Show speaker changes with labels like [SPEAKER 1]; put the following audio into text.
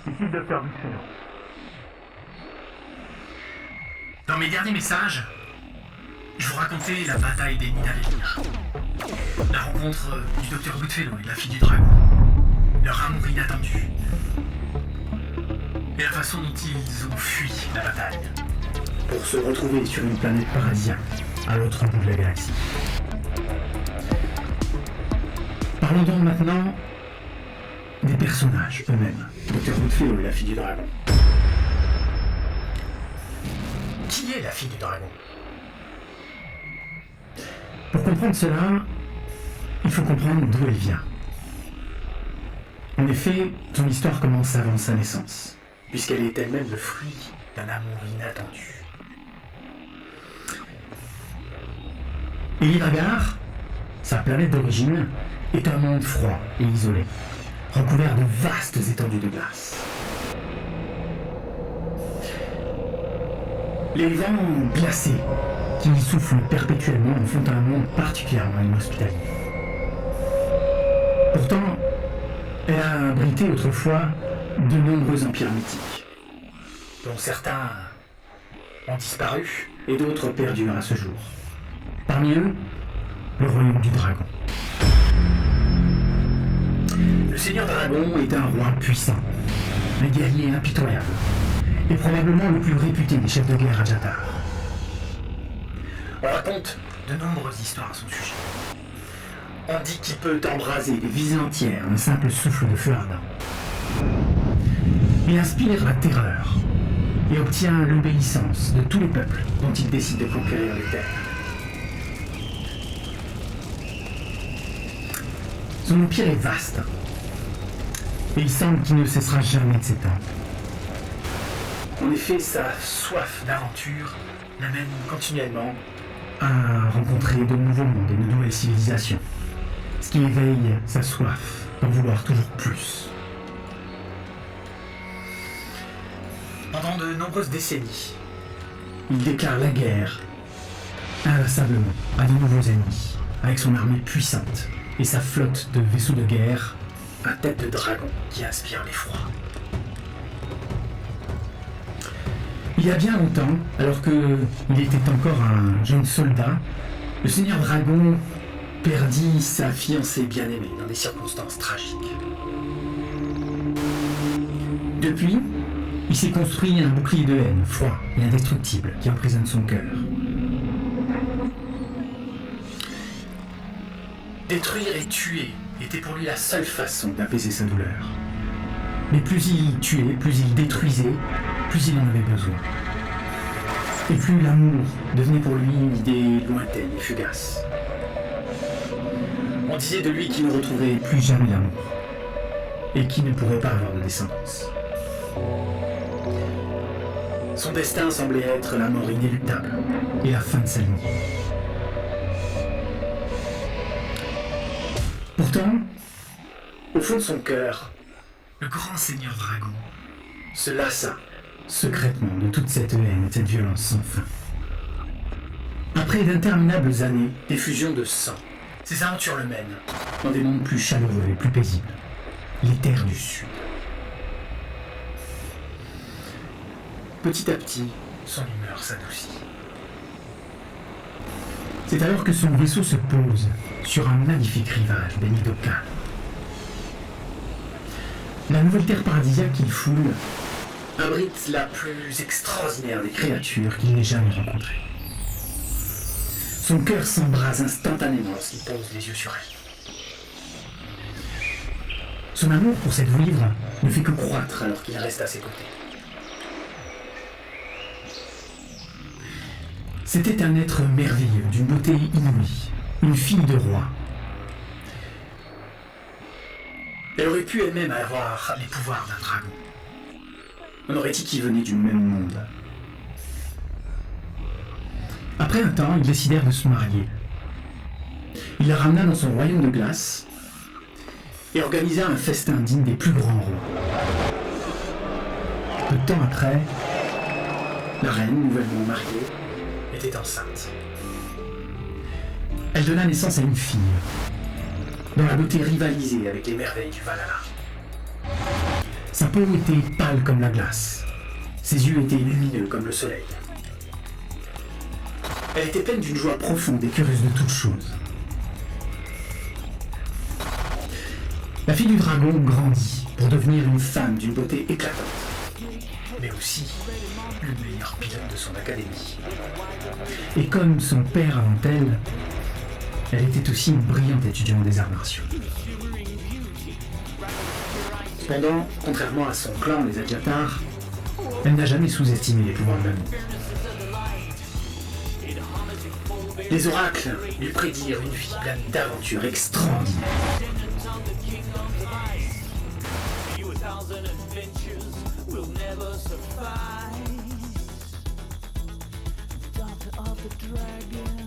[SPEAKER 1] Ici le docteur Buffalo.
[SPEAKER 2] Dans mes derniers messages, je vous racontais la bataille des Nidavellir, la rencontre du docteur Goodfellow et de la fille du dragon, leur amour inattendu, et la façon dont ils ont fui la bataille pour se retrouver sur une planète paradisiaque à l'autre bout de la galaxie. Parlons donc maintenant des personnages eux-mêmes, docteur Goodfellow et la fille du dragon. Qui est la fille du dragon ? Pour comprendre cela, il faut comprendre d'où elle vient. En effet, son histoire commence avant sa naissance, puisqu'elle est elle-même le fruit d'un amour inattendu. Elidragar, sa planète d'origine, est un monde froid et isolé, recouvert de vastes étendues de glace. Les vents glacés qui y soufflent perpétuellement en font un monde particulièrement inhospitalier. Pourtant, elle a abrité autrefois de nombreux empires mythiques, dont certains ont disparu et d'autres perdurent à ce jour. Parmi eux, le royaume du dragon. Le Seigneur Dragon est un roi puissant, un guerrier impitoyable, et probablement le plus réputé des chefs de guerre à Jatar. On raconte de nombreuses histoires à son sujet. On dit qu'il peut embraser des visées entières d'un simple souffle de feu ardent. Il inspire la terreur et obtient l'obéissance de tous les peuples dont il décide de conquérir les terres. Son empire est vaste, et il semble qu'il ne cessera jamais de s'étendre. En effet, sa soif d'aventure l'amène continuellement à rencontrer de nouveaux mondes et de nouvelles civilisations, ce qui éveille sa soif d'en vouloir toujours plus. Pendant de nombreuses décennies, il déclare la guerre inlassablement à de nouveaux ennemis, avec son armée puissante et sa flotte de vaisseaux de guerre à tête de dragon qui inspire l'effroi. Il y a bien longtemps, alors qu'il était encore un jeune soldat, le Seigneur Dragon perdit sa fiancée bien-aimée dans des circonstances tragiques. Depuis, il s'est construit un bouclier de haine, froid et indestructible, qui emprisonne son cœur. Détruire et tuer était pour lui la seule façon d'apaiser sa douleur. Mais plus il tuait, plus il détruisait, plus il en avait besoin. Et plus l'amour devenait pour lui une idée lointaine et fugace. On disait de lui qu'il ne retrouverait plus jamais l'amour, et qu'il ne pourrait pas avoir de descendance. Son destin semblait être la mort inéluctable, et la fin de sa lignée. Pourtant, au fond de son cœur, le grand Seigneur Dragon se lassa secrètement de toute cette haine et cette violence sans fin. Après d'interminables années d'effusion de sang, ses aventures le mènent dans des mondes plus chaleureux et plus paisibles, les terres du Sud. Petit à petit, son humeur s'adoucit. C'est alors que son vaisseau se pose sur un magnifique rivage baigné d'eau calme. La nouvelle terre paradisiaque qu'il foule abrite la plus extraordinaire des créatures qu'il n'ait jamais rencontrées. Son cœur s'embrase instantanément lorsqu'il pose les yeux sur elle. Son amour pour cette vouivre ne fait que croître alors qu'il reste à ses côtés. C'était un être merveilleux, d'une beauté inouïe, une fille de roi. Elle aurait pu elle-même avoir les pouvoirs d'un dragon. On aurait dit qu'ils venaient du même monde. Après un temps, ils décidèrent de se marier. Il la ramena dans son royaume de glace et organisa un festin digne des plus grands rois. Peu de temps après, la reine, nouvellement mariée, était enceinte. Elle donna naissance à une fille, dont la beauté rivalisait avec les merveilles du Valhalla. Sa peau était pâle comme la glace. Ses yeux étaient lumineux comme le soleil. Elle était pleine d'une joie profonde et curieuse de toutes choses. La fille du dragon grandit pour devenir une femme d'une beauté éclatante, mais aussi le meilleur pilote de son académie. Et comme son père avant elle, elle était aussi une brillante étudiante des arts martiaux. Cependant, contrairement à son clan, les Adjatar, elle n'a jamais sous-estimé les pouvoirs de l'amour. Les oracles lui prédirent une vie pleine d'aventures extraordinaires.
[SPEAKER 1] Daughter of the dragon.